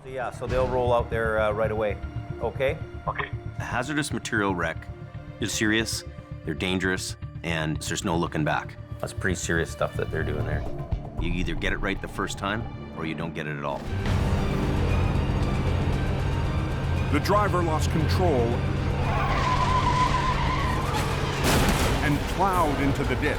So yeah, so they'll roll out there right away. Okay? Okay. A hazardous material wreck is serious, they're dangerous, and there's no looking back. That's pretty serious stuff that they're doing there. You either get it right the first time, or you don't get it at all. The driver lost control and plowed into the ditch.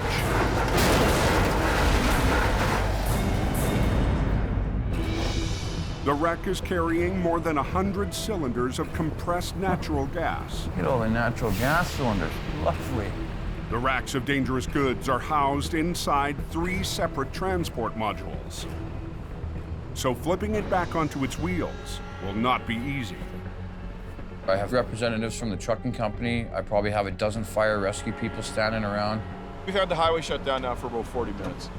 The wreck is carrying more than 100 cylinders of compressed natural gas. Look at all the natural gas cylinders. Lovely. The racks of dangerous goods are housed inside 3 separate transport modules. So flipping it back onto its wheels will not be easy. I have representatives from the trucking company. I probably have a dozen fire rescue people standing around. We've had the highway shut down now for about 40 minutes.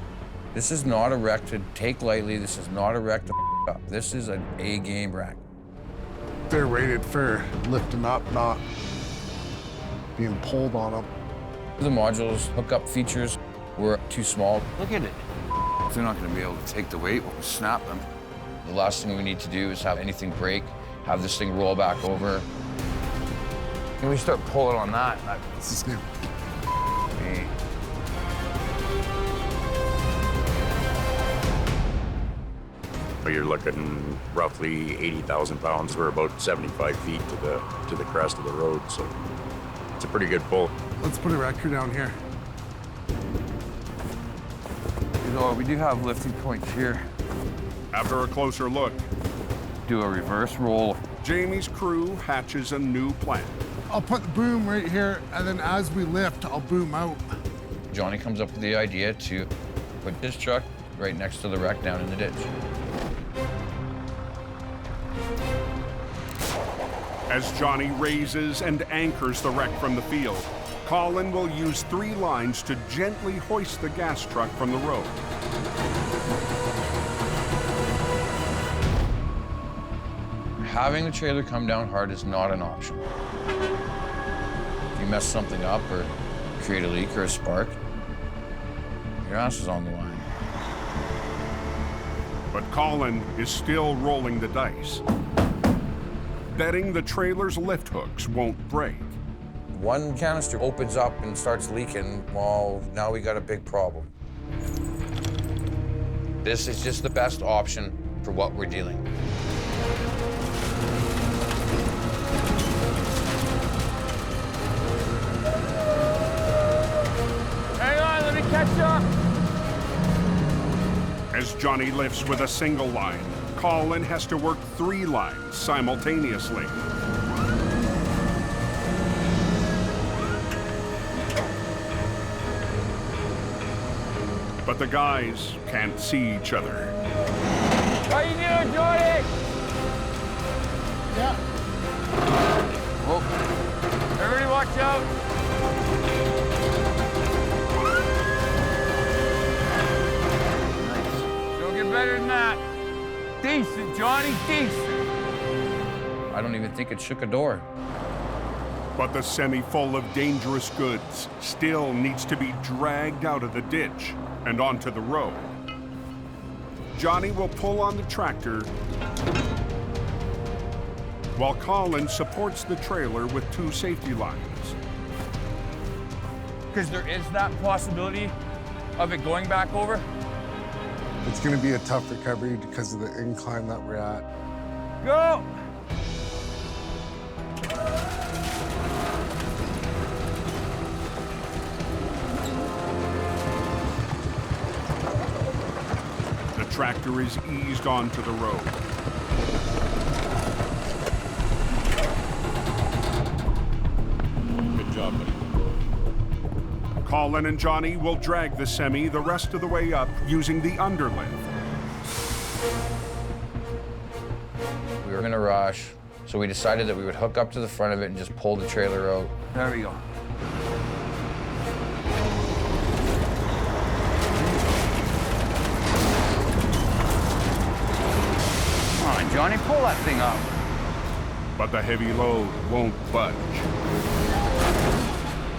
This is not a wreck to take lightly. This is not a wreck to up. This is an A-game wreck. They're rated for lifting up, not being pulled on them. The modules hookup features were too small. Look at it. They're not going to be able to take the weight. We'll snap them. The last thing we need to do is have anything break, have this thing roll back over. And we start pulling on that. This is new. Hey. You're looking roughly 80,000 pounds. We're about 75 feet to the crest of the road, so it's a pretty good pull. Let's put a wrecker down here. You know, we do have lifting points here. After a closer look, Do a reverse roll. Jamie's crew hatches a new plan. I'll put the boom right here, and then as we lift, I'll boom out. Johnny comes up with the idea to put his truck right next to the wreck down in the ditch. As Johnny raises and anchors the wreck from the field, Colin will use 3 lines to gently hoist the gas truck from the road. Having the trailer come down hard is not an option. If you mess something up or create a leak or a spark, your ass is on the line. But Colin is still rolling the dice, betting the trailer's lift hooks won't break. One canister opens up and starts leaking, well, now we got a big problem. This is just the best option for what we're dealing with. Hang on, let me catch up. As Johnny lifts with a single line, Colin has to work 3 lines simultaneously. But the guys can't see each other. How you doing, Jordy? Yeah. Whoa. Everybody watch out. Nice. Don't get better than that. Decent, Johnny, decent. I don't even think it shook a door. But the semi full of dangerous goods still needs to be dragged out of the ditch and onto the road. Johnny will pull on the tractor while Colin supports the trailer with 2 safety lines. Because there is that possibility of it going back over. It's going to be a tough recovery because of the incline that we're at. Go! The tractor is eased onto the road. Good job, buddy. Colin and Johnny will drag the semi the rest of the way up using the underlift. We were gonna rush, so we decided that we would hook up to the front of it and just pull the trailer out. There we go. Come on, Johnny, pull that thing up. But the heavy load won't budge.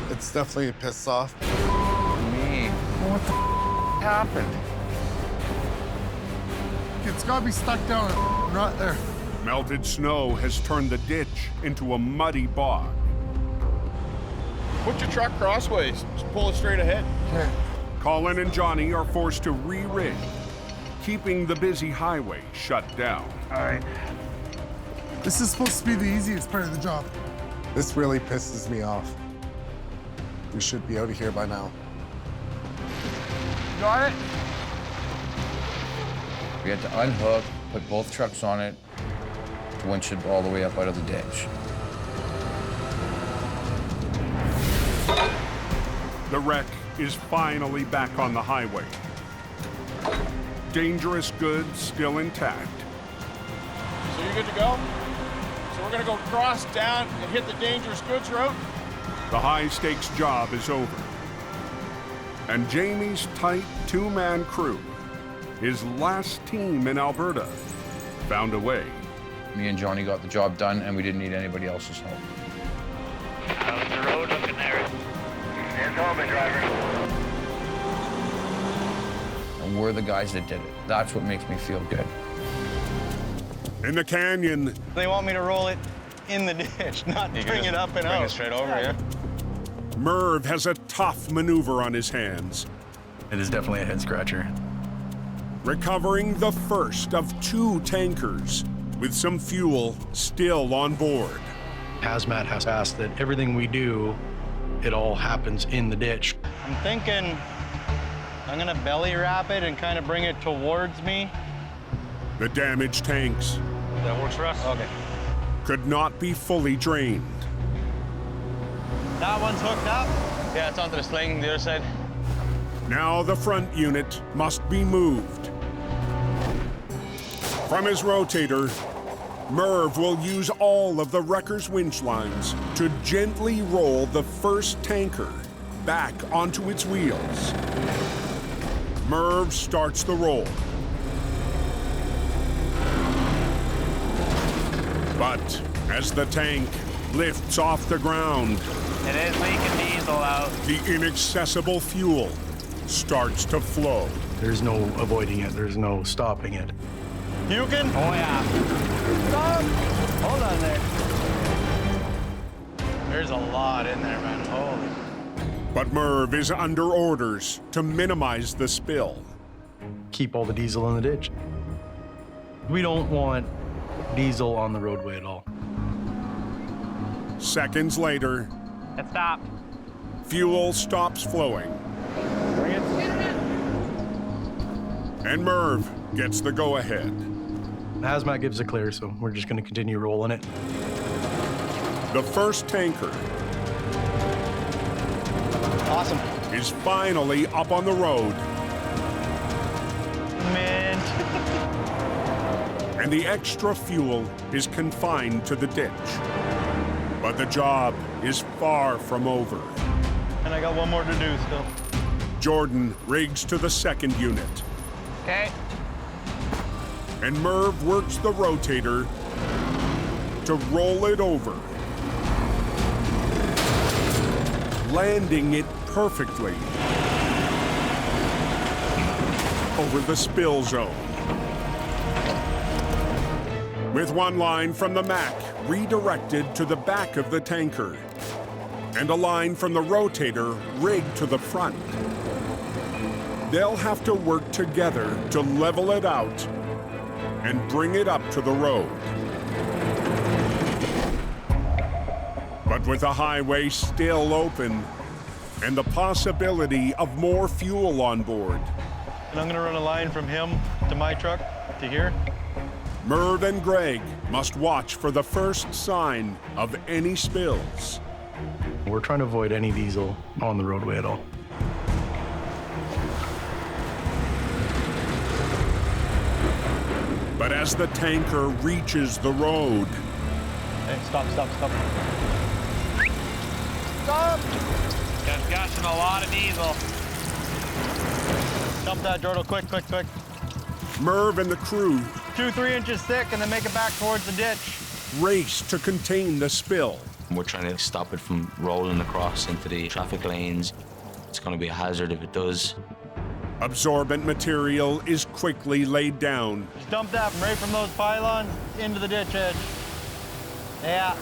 It's definitely a piss off. Me. What the happened? It's got to be stuck down a rut there. Melted snow has turned the ditch into a muddy bog. Put your truck crossways. Just pull it straight ahead. Okay. Colin and Johnny are forced to re-rig, keeping the busy highway shut down. All right. This is supposed to be the easiest part of the job. This really pisses me off. We should be out of here by now. Got it? We had to unhook, put both trucks on it, winch it all the way up out of the ditch. The wreck is finally back on the highway. Dangerous goods still intact. So you're good to go? So we're gonna go cross down and hit the dangerous goods route. The high-stakes job is over. And Jamie's tight two-man crew, his last team in Alberta, found a way. Me and Johnny got the job done, and we didn't need anybody else's help. How's the road looking there? It's open, driver. And we're the guys that did it. That's what makes me feel good. In the canyon, They want me to roll it in the ditch, not bring it up and out. Bring it straight over, yeah? Merv has a tough maneuver on his hands, It is definitely a head scratcher. recovering the first of 2 tankers with some fuel still on board. Hazmat has asked that everything we do, it all happens in the ditch. I'm thinking I'm gonna belly wrap it and kind of bring it towards me. The damaged tanks That works for us. Okay. could not be fully drained. That one's hooked up. Yeah, it's onto the sling, the other side. Now the front unit must be moved. From his rotator, Merv will use all of the wrecker's winch lines to gently roll the first tanker back onto its wheels. Merv starts the roll. But as the tank lifts off the ground, It is leaking diesel out. the inaccessible fuel starts to flow. There's no avoiding it, there's no stopping it. Puking? Oh, yeah. Stop! Hold on there. There's a lot in there, man. Holy. But Merv is under orders to minimize the spill. Keep all the diesel in the ditch. We don't want diesel on the roadway at all. Seconds later, It stopped. fuel stops flowing. Bring it. And Merv gets the go-ahead. Hazmat gives a clear, so we're just gonna continue rolling it. The first tanker Awesome. is finally up on the road, Man. and the extra fuel is confined to the ditch. But the job is far from over. And I got one more to do still. Jordan rigs to the second unit, Okay. and Merv works the rotator to roll it over, landing it perfectly over the spill zone. With one line from the Mac redirected to the back of the tanker, and a line from the rotator rigged to the front, they'll have to work together to level it out and bring it up to the road. But with the highway still open and the possibility of more fuel on board, And I'm gonna run a line from him to my truck to here. Merv and Greg must watch for the first sign of any spills. We're trying to avoid any diesel on the roadway at all. But as the tanker reaches the road, Hey, stop. Stop! Just gushing a lot of diesel. Dump that, Jordan, quick. Merv and the crew 2-3 inches thick and then make it back towards the ditch. race to contain the spill. We're trying to stop it from rolling across into the traffic lanes. It's going to be a hazard if it does. Absorbent material is quickly laid down. Just dump that right from those pylons into the ditch edge. Yeah.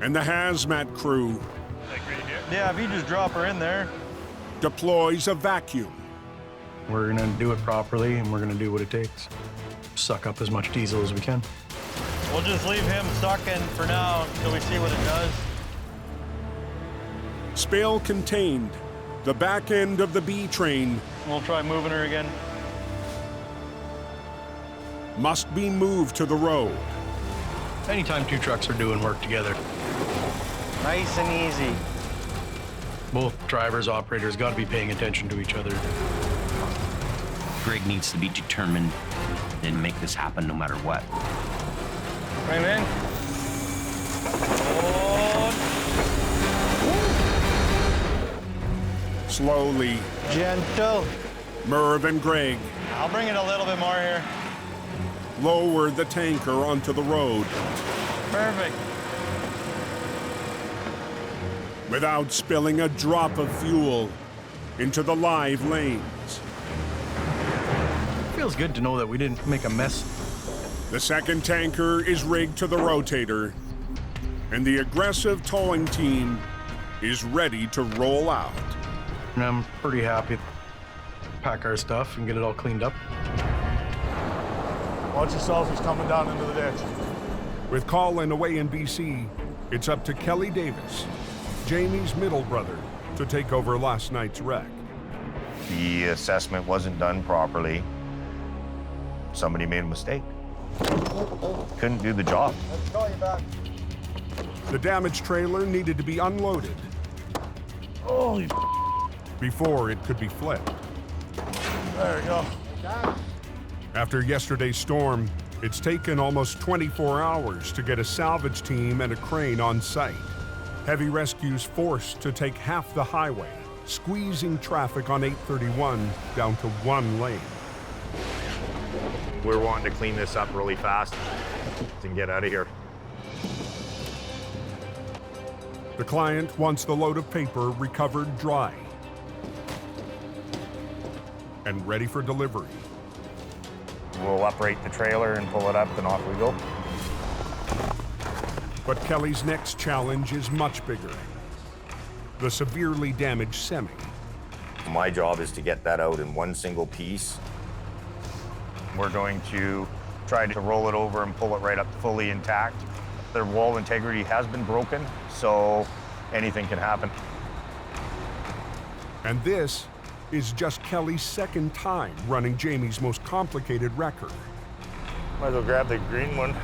And the hazmat crew Yeah, if you just drop her in there. deploys a vacuum. We're gonna do it properly, and we're gonna do what it takes. Suck up as much diesel as we can. We'll just leave him sucking for now until we see what it does. Spill contained. The back end of the B train We'll try moving her again. must be moved to the road. Anytime two trucks are doing work together, Nice and easy. both drivers, operators got to be paying attention to each other. Greg needs to be determined and make this happen no matter what. Right in. Slowly, Gentle. Merv and Greg I'll bring it a little bit more here. lower the tanker onto the road Perfect. without spilling a drop of fuel into the live lanes. It feels good to know that we didn't make a mess. The second tanker is rigged to the rotator, and the aggressive towing team is ready to roll out. And I'm pretty happy to pack our stuff and get it all cleaned up. Watch yourself, he's coming down into the ditch. With Colin away in BC, it's up to Kelly Davis, Jamie's middle brother, to take over last night's wreck. The assessment wasn't done properly. Somebody made a mistake. Couldn't do the job. Let's call you back. The damaged trailer needed to be unloaded Holy before it could be flipped. There we go. After yesterday's storm, it's taken almost 24 hours to get a salvage team and a crane on site. Heavy rescues forced to take half the highway, squeezing traffic on 831 down to one lane. We're wanting to clean this up really fast and get out of here. The client wants the load of paper recovered dry and ready for delivery. We'll uprate the trailer and pull it up and off we go. But Kelly's next challenge is much bigger. The severely damaged semi. My job is to get that out in one single piece. We're going to try to roll it over and pull it right up fully intact. Their wall integrity has been broken, so anything can happen. And this is just Kelly's second time running Jamie's most complicated record. Might as well grab the green one.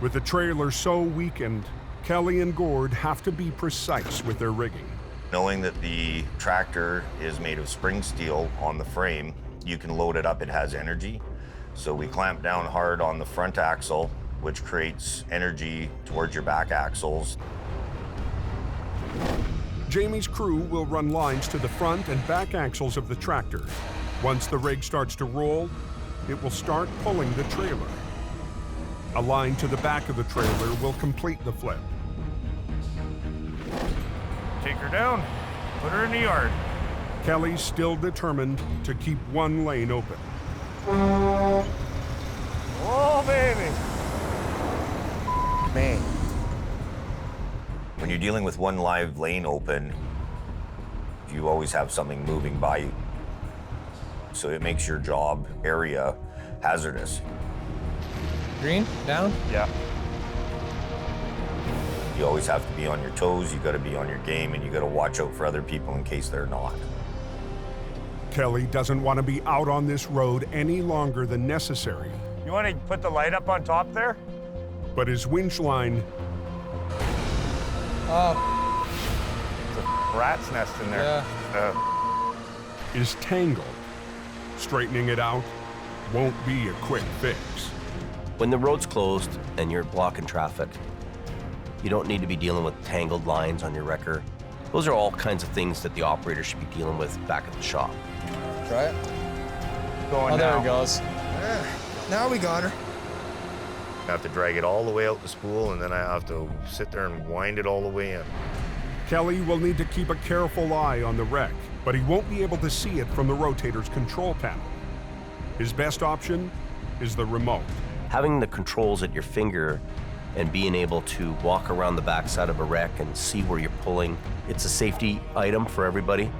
With the trailer so weakened, Kelly and Gord have to be precise with their rigging. Knowing that the tractor is made of spring steel on the frame, you can load it up, it has energy. So we clamp down hard on the front axle, which creates energy towards your back axles. Jamie's crew will run lines to the front and back axles of the tractor. Once the rig starts to roll, it will start pulling the trailer. A line to the back of the trailer will complete the flip. Take her down, put her in the yard. Kelly's still determined to keep one lane open. Oh, baby. Man. When you're dealing with one live lane open, you always have something moving by you. So it makes your job area hazardous. Green, down? Yeah. You always have to be on your toes, you gotta be on your game, and you gotta watch out for other people in case they're not. Kelly doesn't want to be out on this road any longer than necessary. You wanna put the light up on top there? But his winch line It's a rat's nest in there. is tangled. Straightening it out won't be a quick fix. When the road's closed and you're blocking traffic, you don't need to be dealing with tangled lines on your wrecker. Those are all kinds of things that the operator should be dealing with back at the shop. Try it. Going Oh, there now. it goes. Now we got her. I have to drag it all the way out the spool, and then I have to sit there and wind it all the way in. Kelly will need to keep a careful eye on the wreck, but he won't be able to see it from the Rotator's control panel. His best option is the remote. Having the controls at your finger and being able to walk around the backside of a wreck and see where you're pulling, it's a safety item for everybody.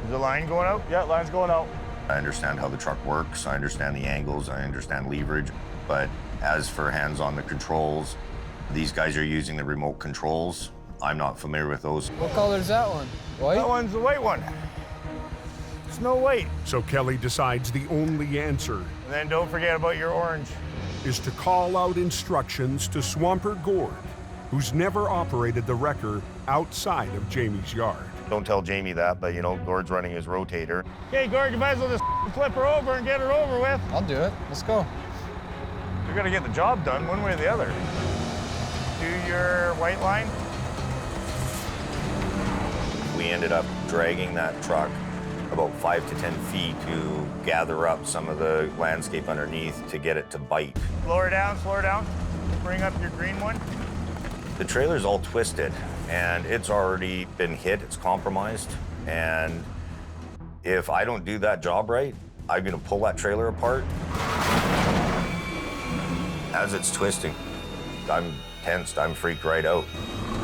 Is the line going out? Yeah, line's going out. I understand how the truck works, I understand the angles, I understand leverage, but as for hands on the controls, these guys are using the remote controls. I'm not familiar with those. What color is that one? White? That one's the white one. It's no white. So Kelly decides the only answer And then don't forget about your orange. is to call out instructions to Swamper Gord, who's never operated the wrecker outside of Jamie's yard. Don't tell Jamie that, but you know, Gord's running his rotator. Okay, Gord, you might as well just flip her over and get her over with. I'll do it. Let's go. You're gonna get the job done one way or the other. Do your white line. We ended up dragging that truck about 5 to 10 feet to gather up some of the landscape underneath to get it to bite. Slow her down, slow her down. Bring up your green one. The trailer's all twisted and it's already been hit, it's compromised. And if I don't do that job right, I'm gonna pull that trailer apart. As it's twisting, I'm tensed, I'm freaked right out.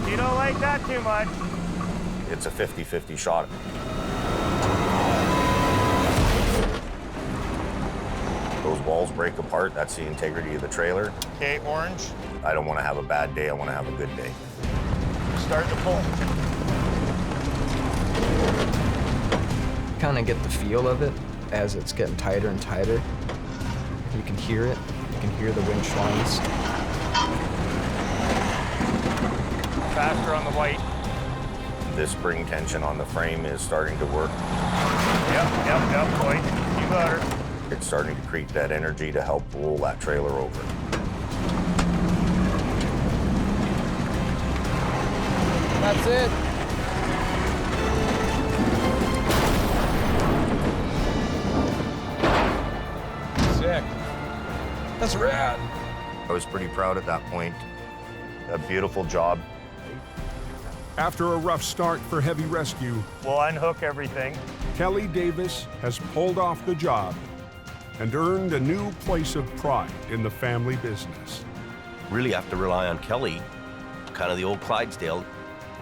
You don't like that too much. It's a 50-50 shot. Those walls break apart, that's the integrity of the trailer. Okay, orange. I don't want to have a bad day, I want to have a good day. Start to pull. Kind of get the feel of it as it's getting tighter and tighter. You can hear it. You can hear the winch lines. Faster on the white. This spring tension on the frame is starting to work. Yep, boy. You got her. It's starting to create that energy to help roll that trailer over. That's it. Sick. That's rad. I was pretty proud at that point. A beautiful job. After a rough start for heavy rescue, We'll unhook everything. Kelly Davis has pulled off the job and earned a new place of pride in the family business. Really have to rely on Kelly, kind of the old Clydesdale.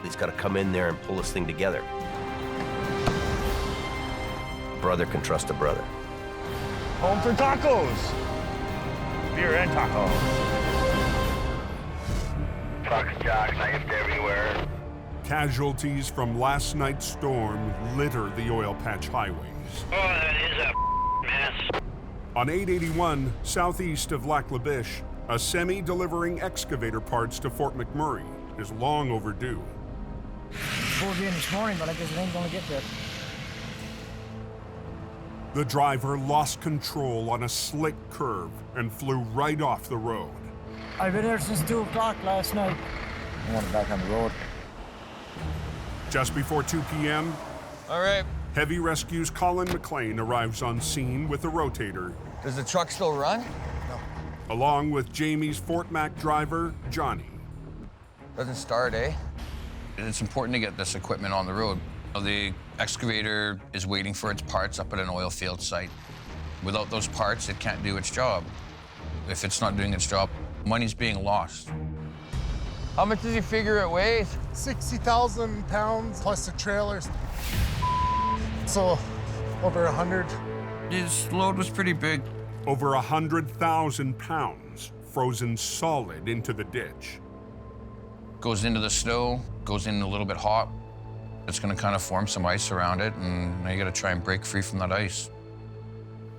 He's got to come in there and pull this thing together. Brother can trust a brother. Home for tacos. Beer and tacos. Trucks, jocks, knifed everywhere. Casualties from last night's storm litter the oil patch highways. Oh, that is a mess. On 881, southeast of Lac La Biche, a semi delivering excavator parts to Fort McMurray is long overdue. Pulled in this morning, but I guess it ain't gonna get there. The driver lost control on a slick curve and flew right off the road. I've been here since 2 o'clock last night. I want it back on the road. Just before 2 p.m., All right. Heavy Rescue's Colin McLean arrives on scene with a rotator, Does the truck still run? along with Jamie's Fort Mac driver, Johnny. Doesn't start, eh? It's important to get this equipment on the road. The excavator is waiting for its parts up at an oil field site. Without those parts, it can't do its job. If it's not doing its job, money's being lost. How much does he figure it weighs? 60,000 pounds plus the trailers. So over 100. His load was pretty big. Over 100,000 pounds frozen solid into the ditch. Goes into the snow, goes in a little bit hot. It's gonna kind of form some ice around it, and now you gotta try and break free from that ice.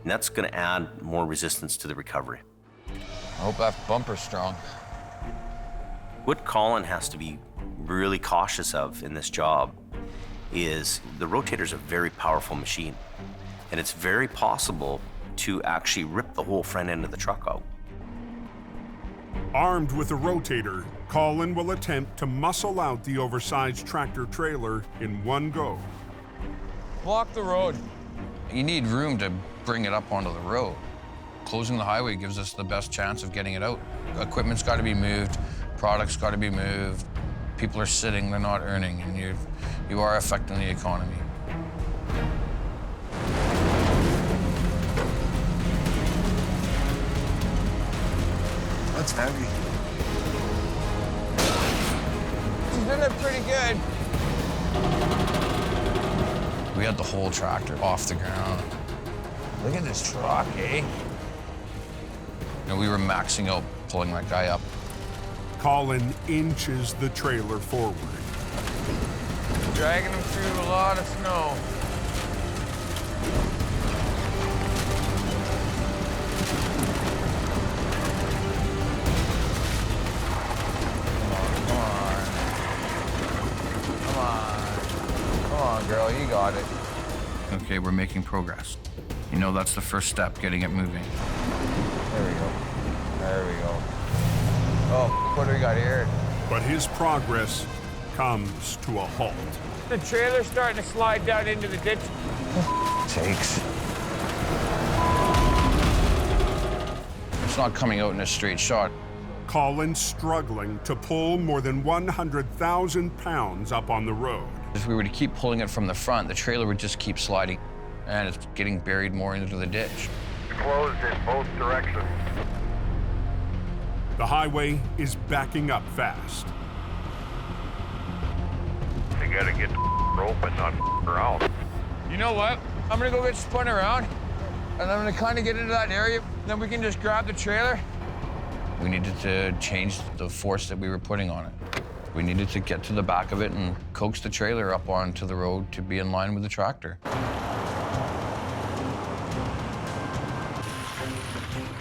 And that's going to add more resistance to the recovery. I hope that bumper's strong. What Colin has to be really cautious of in this job is the Rotator's a very powerful machine, and it's very possible to actually rip the whole front end of the truck out. Armed with a rotator, Colin will attempt to muscle out the oversized tractor trailer in one go. Block the road. You need room to bring it up onto the road. Closing the highway gives us the best chance of getting it out. Equipment's got to be moved, products got to be moved, People are sitting, they're not earning, and you are affecting the economy. That's heavy. She's doing it pretty good. We had the whole tractor off the ground. Look at this truck, eh? You know, we were maxing out pulling that guy up. Colin inches the trailer forward. Dragging him through a lot of snow. Come on, girl, you got it. Okay, we're making progress. You know, that's the first step, getting it moving. There we go. There we go. Oh, what do we got here? But his progress comes to a halt. The trailer's starting to slide down into the ditch. Takes. It's not coming out in a straight shot. Colin struggling to pull more than 100,000 pounds up on the road. If we were to keep pulling it from the front, the trailer would just keep sliding, and it's getting buried more into the ditch. Closed in both directions. The highway is backing up fast. You gotta get the rope and not around. You know what? I'm gonna go get spun around, and I'm gonna kind of get into that area. Then we can just grab the trailer. We needed to change the force that we were putting on it. We needed to get to the back of it and coax the trailer up onto the road to be in line with the tractor.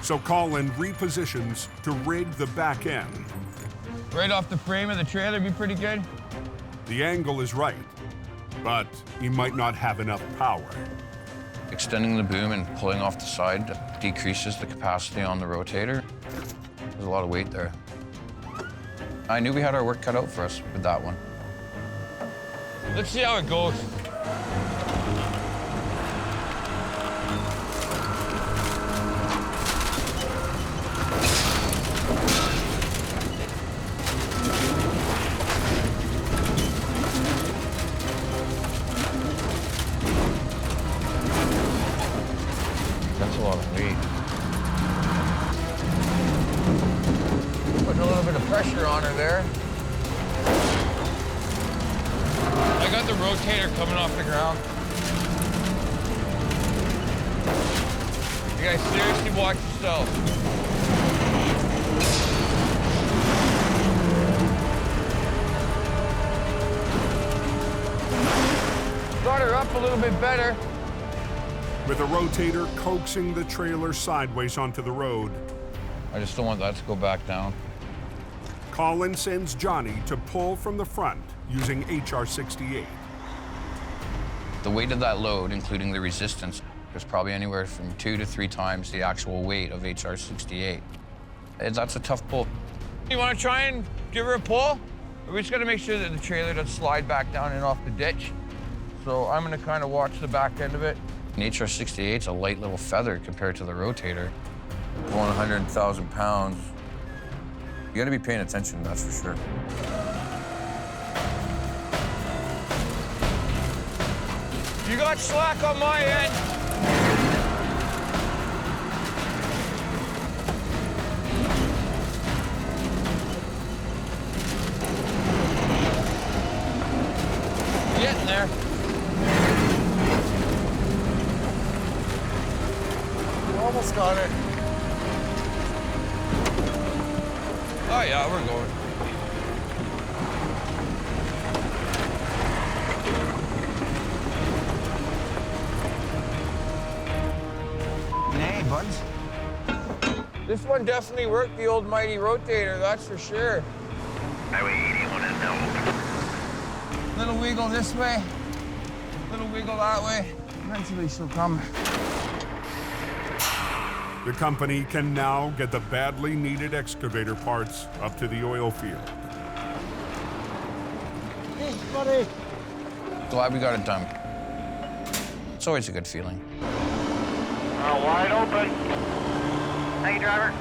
So Colin repositions to rig the back end. Right off the frame of the trailer, be pretty good. The angle is right, but he might not have enough power. Extending the boom and pulling off the side decreases the capacity on the rotator. There's a lot of weight there. I knew we had our work cut out for us with that one. Let's see how it goes. That's a lot of weight. Putting a little bit of pressure on her there. I got the rotator coming off the ground. You guys seriously watch yourself. Got her up a little bit better. With a rotator coaxing the trailer sideways onto the road, I just don't want that to go back down. Colin sends Johnny to pull from the front using HR-68. The weight of that load, including the resistance, was probably anywhere from 2 to 3 times the actual weight of HR-68. That's a tough pull. You want to try and give her a pull? We just got to make sure that the trailer doesn't slide back down and off the ditch. So I'm going to kind of watch the back end of it. An HR-68 is a light little feather compared to the rotator. Going 100,000 pounds. You got to be paying attention, that's for sure. You got slack on my end. Getting there. Almost got it. Oh yeah, we're going. Hey, buds. This one definitely worked, the old mighty rotator, that's for sure. Highway 81 is now open. Little wiggle this way, little wiggle that way. Eventually she'll come. The company can now get the badly needed excavator parts up to the oil field. Hey, buddy. Glad we got it done. It's always a good feeling. Wide open. Thank you, driver.